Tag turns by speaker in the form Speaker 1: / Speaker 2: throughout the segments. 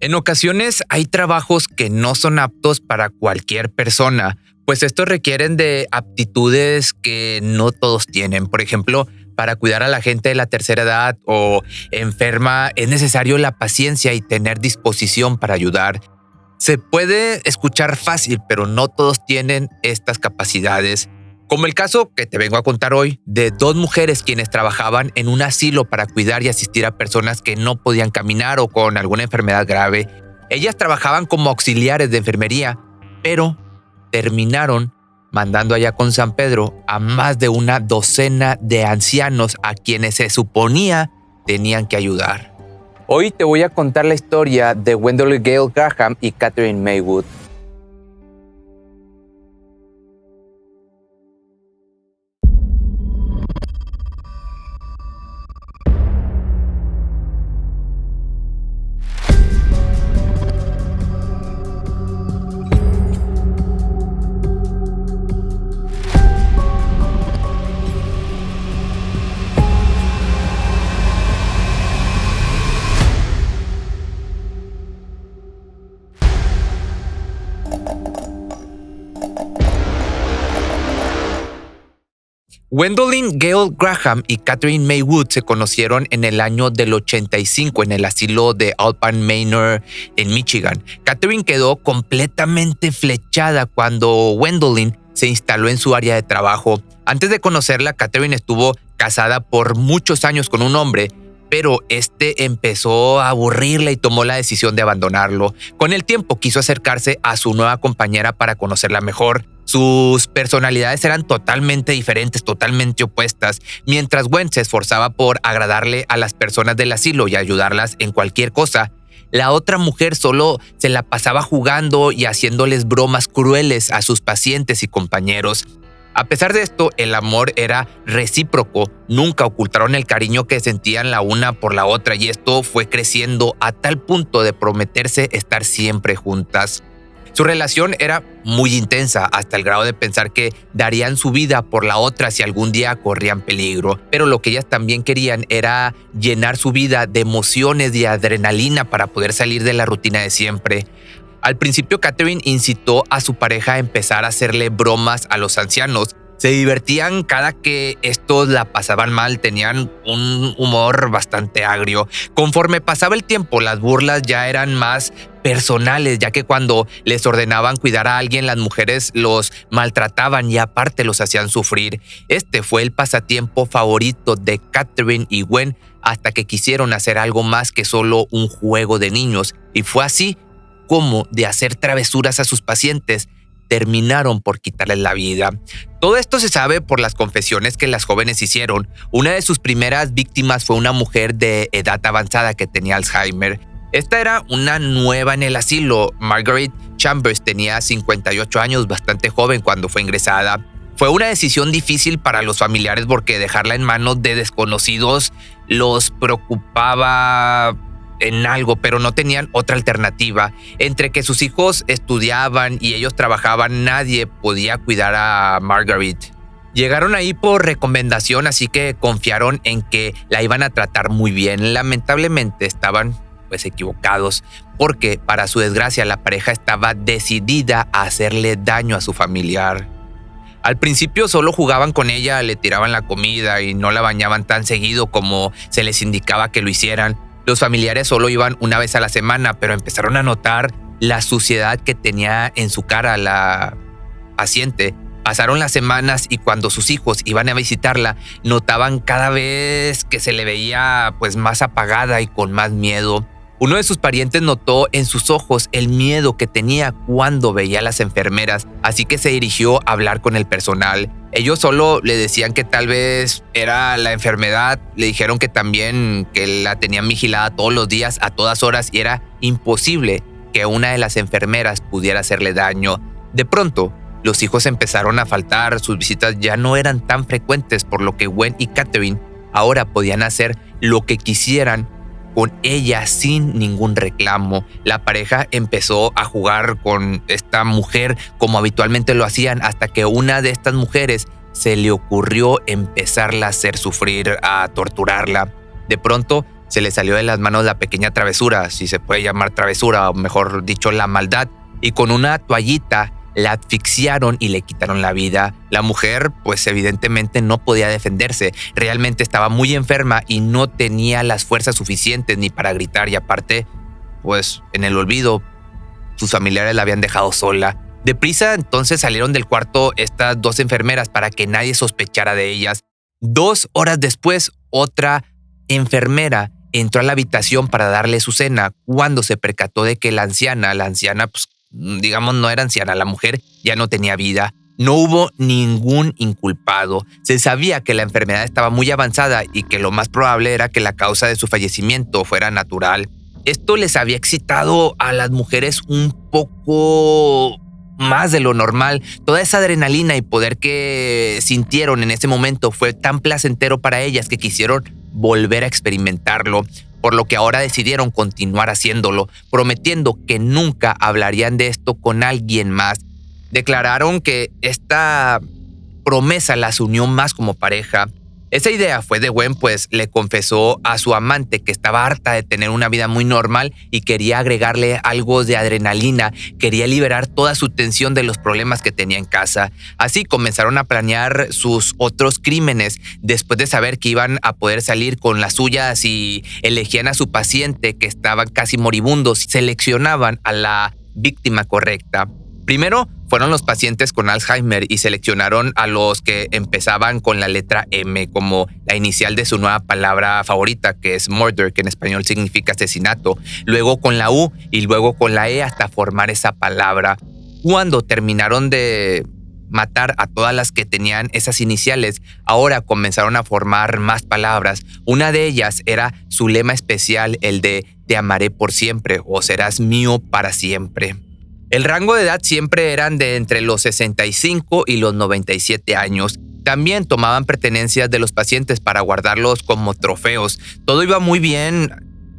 Speaker 1: En ocasiones hay trabajos que no son aptos para cualquier persona, pues estos requieren de aptitudes que no todos tienen. Por ejemplo, para cuidar a la gente de la tercera edad o enferma es necesario la paciencia y tener disposición para ayudar. Se puede escuchar fácil, pero no todos tienen estas capacidades. Como el caso que te vengo a contar hoy de dos mujeres quienes trabajaban en un asilo para cuidar y asistir a personas que no podían caminar o con alguna enfermedad grave. Ellas trabajaban como auxiliares de enfermería, pero terminaron mandando allá con San Pedro a más de una docena de ancianos a quienes se suponía tenían que ayudar. Hoy te voy a contar la historia de Wendell Gale Graham y Catherine Maywood. Gwendolyn Gale Graham y Catherine Maywood se conocieron en el año del 85 en el asilo de Alpine Manor en Michigan. Catherine quedó completamente flechada cuando Gwendolyn se instaló en su área de trabajo. Antes de conocerla, Catherine estuvo casada por muchos años con un hombre, pero este empezó a aburrirla y tomó la decisión de abandonarlo. Con el tiempo quiso acercarse a su nueva compañera para conocerla mejor. Sus personalidades eran totalmente diferentes, totalmente opuestas. Mientras Gwen se esforzaba por agradarle a las personas del asilo y ayudarlas en cualquier cosa, la otra mujer solo se la pasaba jugando y haciéndoles bromas crueles a sus pacientes y compañeros. A pesar de esto, el amor era recíproco. Nunca ocultaron el cariño que sentían la una por la otra y esto fue creciendo a tal punto de prometerse estar siempre juntas. Su relación era muy intensa hasta el grado de pensar que darían su vida por la otra si algún día corrían peligro. Pero lo que ellas también querían era llenar su vida de emociones y adrenalina para poder salir de la rutina de siempre. Al principio, Catherine incitó a su pareja a empezar a hacerle bromas a los ancianos. Se divertían cada que estos la pasaban mal, tenían un humor bastante agrio. Conforme pasaba el tiempo, las burlas ya eran más personales, ya que cuando les ordenaban cuidar a alguien, las mujeres los maltrataban y aparte los hacían sufrir. Este fue el pasatiempo favorito de Catherine y Gwen hasta que quisieron hacer algo más que solo un juego de niños. Y fue así como de hacer travesuras a sus pacientes terminaron por quitarles la vida. Todo esto se sabe por las confesiones que las jóvenes hicieron. Una de sus primeras víctimas fue una mujer de edad avanzada que tenía Alzheimer. Esta era una nueva en el asilo. Margaret Chambers tenía 58 años, bastante joven cuando fue ingresada. Fue una decisión difícil para los familiares porque dejarla en manos de desconocidos los preocupaba en algo, pero no tenían otra alternativa. Entre que sus hijos estudiaban y ellos trabajaban, nadie podía cuidar a Margaret. Llegaron ahí por recomendación, así que confiaron en que la iban a tratar muy bien. Lamentablemente estaban equivocados, porque para su desgracia la pareja estaba decidida a hacerle daño a su familiar. Al principio solo jugaban con ella, le tiraban la comida y no la bañaban tan seguido como se les indicaba que lo hicieran. Los familiares solo iban una vez a la semana, pero empezaron a notar la suciedad que tenía en su cara la paciente. Pasaron las semanas y cuando sus hijos iban a visitarla, notaban cada vez que se le veía más apagada y con más miedo. Uno de sus parientes notó en sus ojos el miedo que tenía cuando veía a las enfermeras, así que se dirigió a hablar con el personal. Ellos solo le decían que tal vez era la enfermedad, le dijeron que también que la tenían vigilada todos los días, a todas horas, y era imposible que una de las enfermeras pudiera hacerle daño. De pronto, los hijos empezaron a faltar, sus visitas ya no eran tan frecuentes, por lo que Gwen y Catherine ahora podían hacer lo que quisieran con ella sin ningún reclamo. La pareja empezó a jugar con esta mujer como habitualmente lo hacían, hasta que una de estas mujeres se le ocurrió empezarla a hacer sufrir, a torturarla. De pronto Se le salió de las manos la pequeña travesura, si se puede llamar travesura, o mejor dicho, la maldad, y con una toallita la asfixiaron y le quitaron la vida. La mujer, pues evidentemente no podía defenderse. Realmente estaba muy enferma y no tenía las fuerzas suficientes ni para gritar. Y aparte, pues en el olvido, sus familiares la habían dejado sola. Deprisa, entonces salieron del cuarto estas dos enfermeras para que nadie sospechara de ellas. 2 horas después, otra enfermera entró a la habitación para darle su cena cuando se percató de que la anciana, pues digamos no era anciana, la mujer ya no tenía vida. No hubo ningún inculpado. Se sabía que la enfermedad estaba muy avanzada y que lo más probable era que la causa de su fallecimiento fuera natural. Esto les había excitado a las mujeres un poco más de lo normal. Toda esa adrenalina y poder que sintieron en ese momento fue tan placentero para ellas que quisieron volver a experimentarlo, por lo que ahora decidieron continuar haciéndolo, prometiendo que nunca hablarían de esto con alguien más. Declararon que esta promesa las unió más como pareja. Esa idea fue de Gwen, pues le confesó a su amante que estaba harta de tener una vida muy normal y quería agregarle algo de adrenalina, quería liberar toda su tensión de los problemas que tenía en casa. Así comenzaron a planear sus otros crímenes después de saber que iban a poder salir con las suyas y elegían a su paciente que estaba casi moribundo, seleccionaban a la víctima correcta. Primero fueron los pacientes con Alzheimer y seleccionaron a los que empezaban con la letra M como la inicial de su nueva palabra favorita, que es murder, que en español significa asesinato. Luego con la U y luego con la E hasta formar esa palabra. Cuando terminaron de matar a todas las que tenían esas iniciales, ahora comenzaron a formar más palabras. Una de ellas era su lema especial, el de "Te amaré por siempre" o "Serás mío para siempre". El rango de edad siempre eran de entre los 65 y los 97 años. También tomaban pertenencias de los pacientes para guardarlos como trofeos. Todo iba muy bien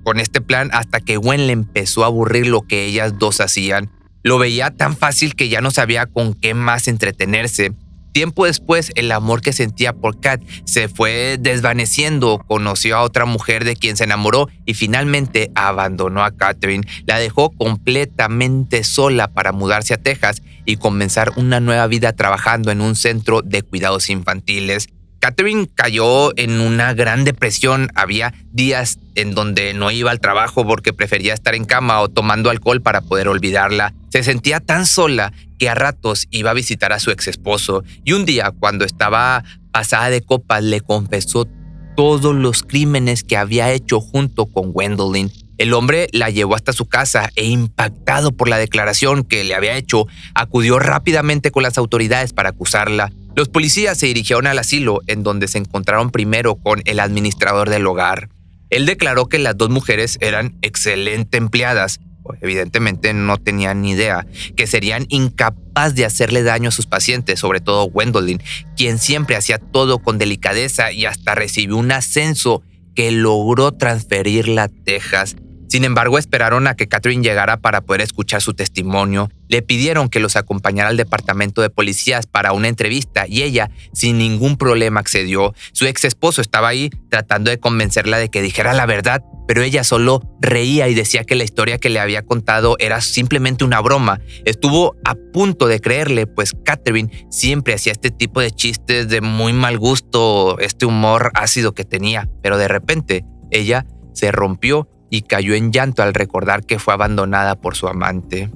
Speaker 1: con este plan hasta que Gwen le empezó a aburrir lo que ellas dos hacían. Lo veía tan fácil que ya no sabía con qué más entretenerse. Tiempo después, el amor que sentía por Kat se fue desvaneciendo. Conoció a otra mujer de quien se enamoró y finalmente abandonó a Catherine. La dejó completamente sola para mudarse a Texas y comenzar una nueva vida trabajando en un centro de cuidados infantiles. Catherine cayó en una gran depresión. Había días en donde no iba al trabajo porque prefería estar en cama o tomando alcohol para poder olvidarla. Se sentía tan sola que a ratos iba a visitar a su ex esposo y un día, cuando estaba pasada de copas, le confesó todos los crímenes que había hecho junto con Gwendolyn. El hombre la llevó hasta su casa e, impactado por la declaración que le había hecho, acudió rápidamente con las autoridades para acusarla. Los policías se dirigieron al asilo, en donde se encontraron primero con el administrador del hogar. Él declaró que las dos mujeres eran excelentes empleadas. Evidentemente no tenían ni idea, que serían incapaces de hacerle daño a sus pacientes, sobre todo Gwendolyn, quien siempre hacía todo con delicadeza y hasta recibió un ascenso que logró transferirla a Texas. Sin embargo, esperaron a que Catherine llegara para poder escuchar su testimonio. Le pidieron que los acompañara al departamento de policías para una entrevista y ella, sin ningún problema, accedió. Su ex esposo estaba ahí tratando de convencerla de que dijera la verdad, pero ella solo reía y decía que la historia que le había contado era simplemente una broma. Estuvo a punto de creerle, pues Catherine siempre hacía este tipo de chistes de muy mal gusto, este humor ácido que tenía, pero de repente ella se rompió y cayó en llanto al recordar que fue abandonada por su amante.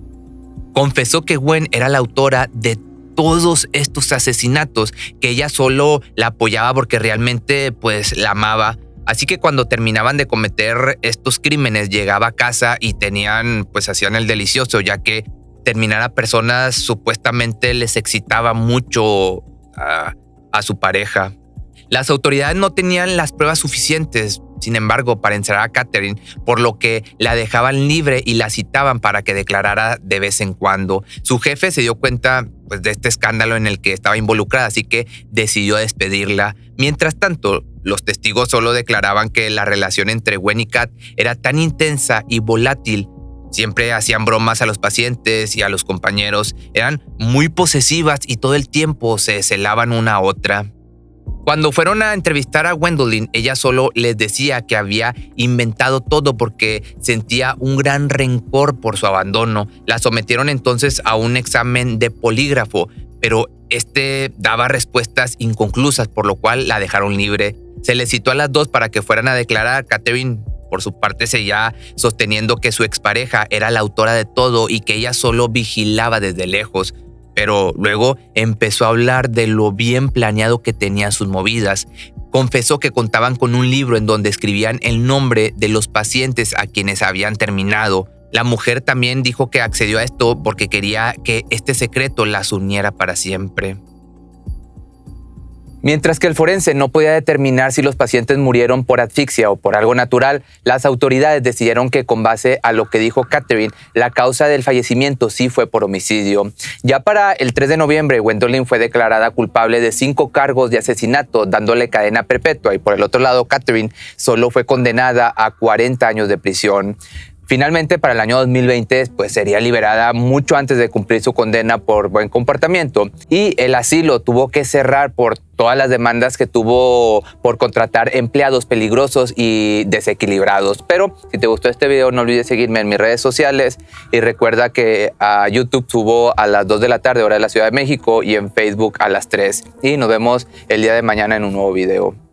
Speaker 1: Confesó que Gwen era la autora de todos estos asesinatos, que ella solo la apoyaba porque realmente pues la amaba. Así que cuando terminaban de cometer estos crímenes llegaba a casa y hacían el delicioso, ya que terminar a personas supuestamente les excitaba mucho a su pareja. Las autoridades no tenían las pruebas suficientes, sin embargo, para encerrar a Catherine, por lo que la dejaban libre y la citaban para que declarara de vez en cuando. Su jefe se dio cuenta de este escándalo en el que estaba involucrada, así que decidió despedirla. Mientras tanto, los testigos solo declaraban que la relación entre Gwen y Kat era tan intensa y volátil. Siempre hacían bromas a los pacientes y a los compañeros. Eran muy posesivas y todo el tiempo se celaban una a otra. Cuando fueron a entrevistar a Gwendolyn, ella solo les decía que había inventado todo porque sentía un gran rencor por su abandono. La sometieron entonces a un examen de polígrafo, pero este daba respuestas inconclusas, por lo cual la dejaron libre. Se les citó a las dos para que fueran a declarar. Catherine, por su parte, seguía sosteniendo que su expareja era la autora de todo y que ella solo vigilaba desde lejos. Pero luego empezó a hablar de lo bien planeado que tenían sus movidas. Confesó que contaban con un libro en donde escribían el nombre de los pacientes a quienes habían terminado. La mujer también dijo que accedió a esto porque quería que este secreto las uniera para siempre. Mientras que el forense no podía determinar si los pacientes murieron por asfixia o por algo natural, las autoridades decidieron que, con base a lo que dijo Catherine, la causa del fallecimiento sí fue por homicidio. Ya para el 3 de noviembre, Gwendolyn fue declarada culpable de 5 cargos de asesinato, dándole cadena perpetua, y por el otro lado, Catherine solo fue condenada a 40 años de prisión. Finalmente, para el año 2020, pues sería liberada mucho antes de cumplir su condena por buen comportamiento, y el asilo tuvo que cerrar por todas las demandas que tuvo por contratar empleados peligrosos y desequilibrados. Pero si te gustó este video, no olvides seguirme en mis redes sociales y recuerda que a YouTube subo a las 2 de la tarde, hora de la Ciudad de México, y en Facebook a las 3. Y nos vemos el día de mañana en un nuevo video.